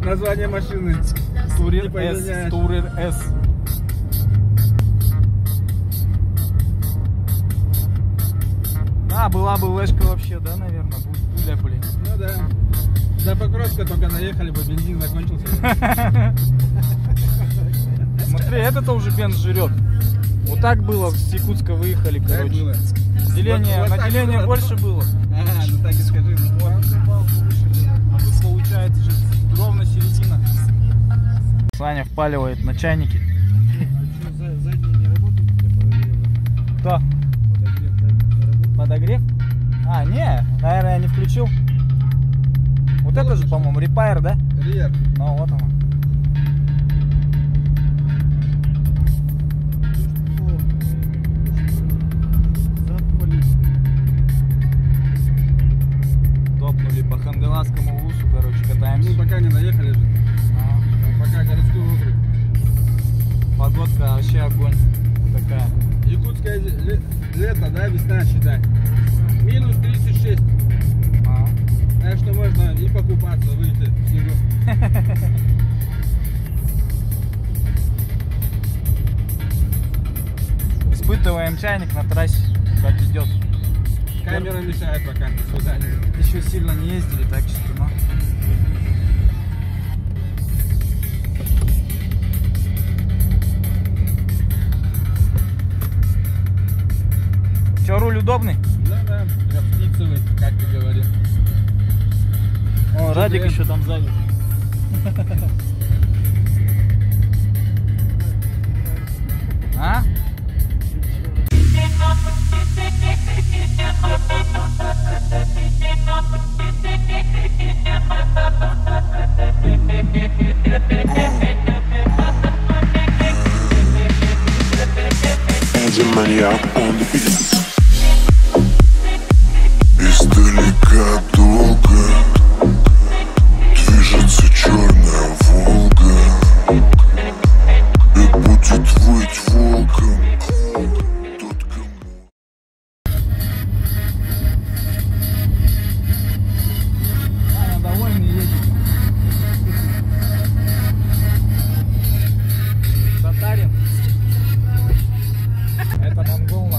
Название машины. Турер S. Турер S. А, была бы лэшка вообще, да, наверное, будет пуля, блин. Ну да. За Покровска только наехали бы, бензин закончился. Смотри, это-то уже бенз жрет. Вот так было, с Якутска выехали, короче. Было. Деление, Вот на так деление было. больше было. Ага, ну так и скажи. А тут получается же ровно середина. Саня впаливает на чайнике. А что, задние не работают? Кто? Подогрев? А, не, наверное, я не включил. Вот это же, по-моему, репайр, да? Риер. Ну, вот оно. Топнули по Хангаласскому УСу, короче, катаемся. Ну, пока не доехали же. Пока городской округ. Погодка вообще огонь такая. Якутское лето, да, весна, считай. Минус 36. Так что можно и покупаться, выйти в снегу. Испытываем чайник на трассе, как идет. Камера мешает пока. Сюда. Еще сильно не ездили, так что, но... Че, руль удобный? Да, да, трехспицевый, как ты говорил. О, Радик еще там сзади. А? Maniac on the beat. Издалека долго движется черная Волга, и будет выть волком тот, кому... Аня довольный едет. Татарин. Это монгол.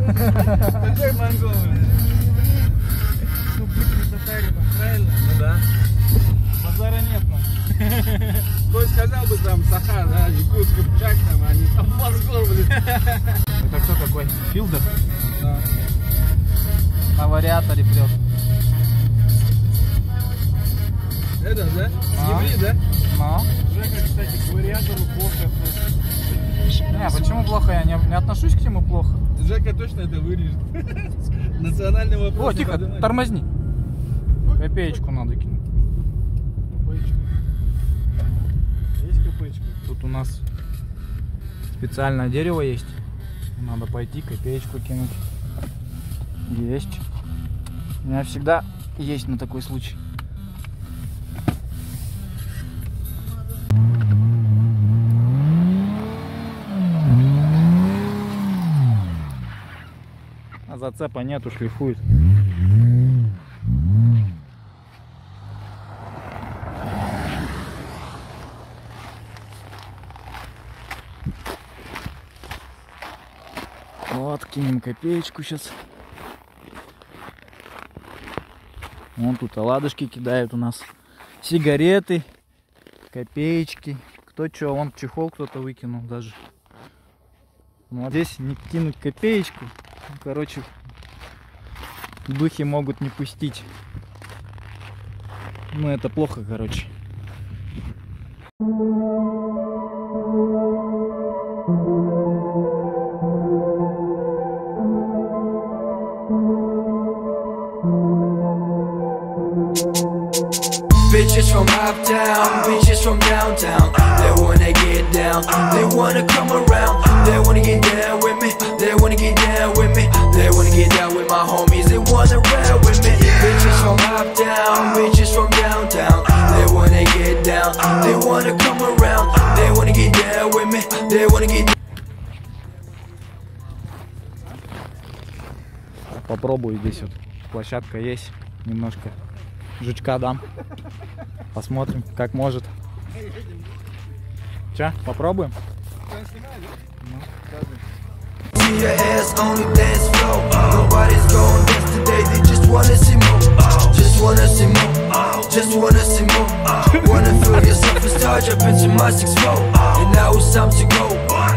Какой монгол? Ну, быть татарином, правильно? Ну да. Базара нет нам. Кто сказал бы там Саха, да, Якутск, Копчак, там, а не там монгол, блин. Это кто такой? Филдер? Да. На вариаторе прет. Это, да? А. Гибрид, да? Но. Жека, кстати, к вариатору плохо относится. Не, почему плохо? Я не отношусь к нему плохо. Жека точно это вырежет. Национальный вопрос. О, тихо, тормозни. Копеечку надо кинуть. Есть копеечка? Тут у нас специальное дерево есть. Надо пойти копеечку кинуть. Есть. У меня всегда есть на такой случай. А зацепа нету, шлифует. Вот, кинем копеечку сейчас. Вон тут оладушки кидают у нас. Сигареты, копеечки. Кто что, вон чехол кто-то выкинул даже. Ну, а здесь не кинуть копеечку. Короче, духи могут не пустить. Ну, это плохо, короче. Bitches from uptown, bitches from downtown. They wanna get down, they wanna come around. They wanna get down with me, they wanna get down with me. They wanna get down with my homies, they wanna ride with me. Bitches from uptown, bitches from downtown. They wanna get down, they wanna come around. They wanna get down with me, they wanna get down. Попробую, здесь вот площадка есть немножко. жучка дам. Посмотрим, как может. Че, попробуем? See your ass on the dance floor. Nobody's gonna dance today. They just wanna see more. Just wanna see more. Just wanna see more. Wanna feel yourself and start jumping to my 6-4. And now it's time to go.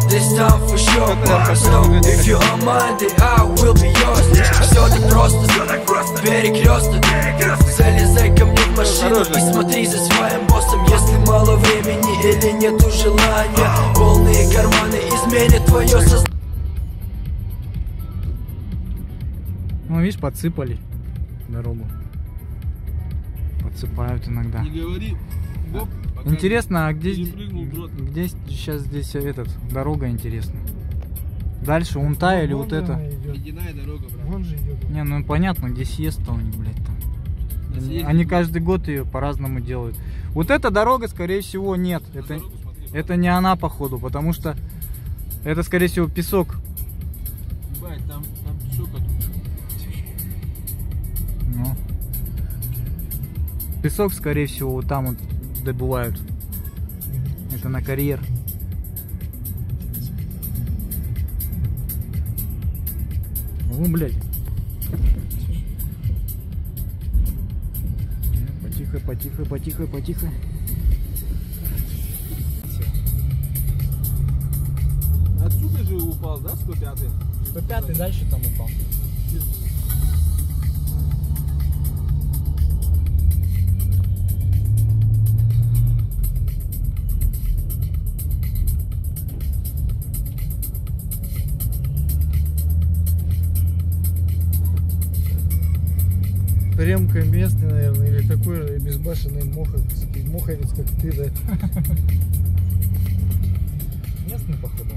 This time for sure. So if you're on mine, then I will be yours. Все так просто, перекресток. Залезай ко мне в машину и смотри за своим боссом. Если мало времени или нету желания, полные карманы изменят твое сознание. Ну, видишь, подсыпали дорогу. Подсыпают иногда. Не говори. Гоп, пока Интересно, а где, перепрыгнул брод. где сейчас здесь дорога интересна? Дальше Унта или вот это? Ледяная дорога, брат. Вон же идет. Не, ну понятно, где съезд-то у них, блядь, там. Съездить Они будет. каждый год ее по-разному делают. Вот эта дорога, скорее всего, нет. На Это, дорогу смотри, брат. это не она, походу, потому что это, скорее всего, песок. Ебать, там песок оттуда. Ну. Песок, скорее всего, вот там вот добывают. Это на карьер. О, блядь. Потихо, потихо, потихо, потихо. Отсюда же упал, да, 105-й? 105-й дальше там упал. Ремка местный, наверное, или такой же безбашенный моховец, как ты, да? Местный, походу.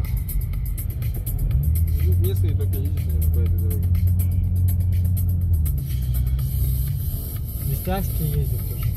Местные только ездят, наверное, по этой дороге. Вестяцкий ездит тоже.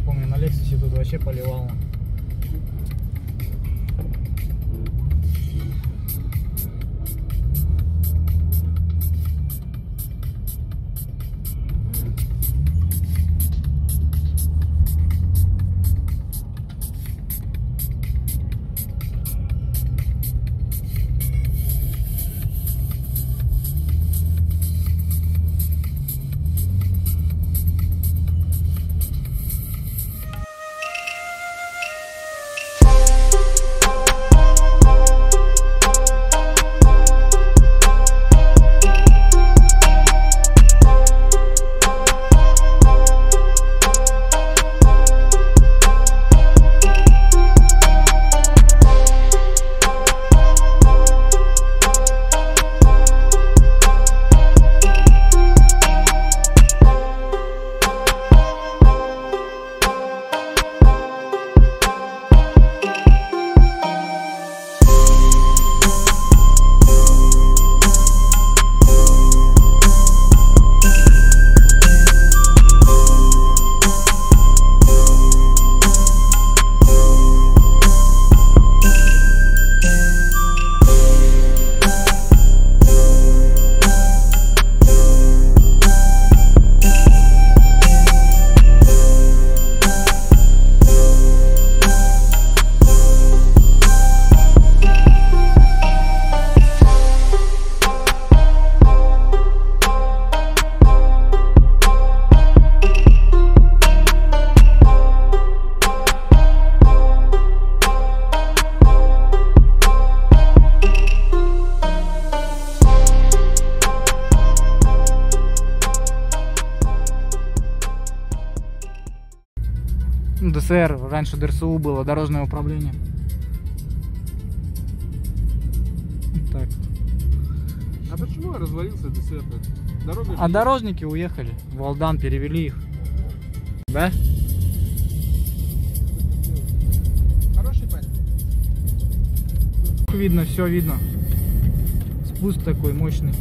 Помню, на Лексусе тут вообще поливал. ДСР, раньше ДРСУ было, дорожное управление. Так. А почему развалился ДСР-то? Дорога А же дорожники уехали, в Алдан перевели их. Да? хороший парень. Видно, все видно. спуск такой мощный.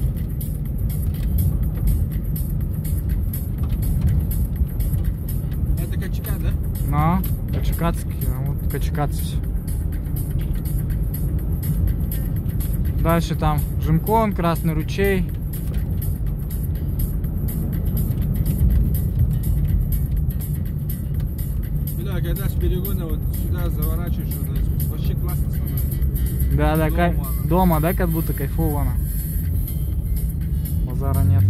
Это Качка, да? Ну, Качкатский, а вот Качкатский. Дальше там Жимкон, Красный ручей. Бля, когда с перегона вот сюда заворачиваешь, вообще классно становится. Да, Дома, дома, да, как будто кайфово она. Базара нет.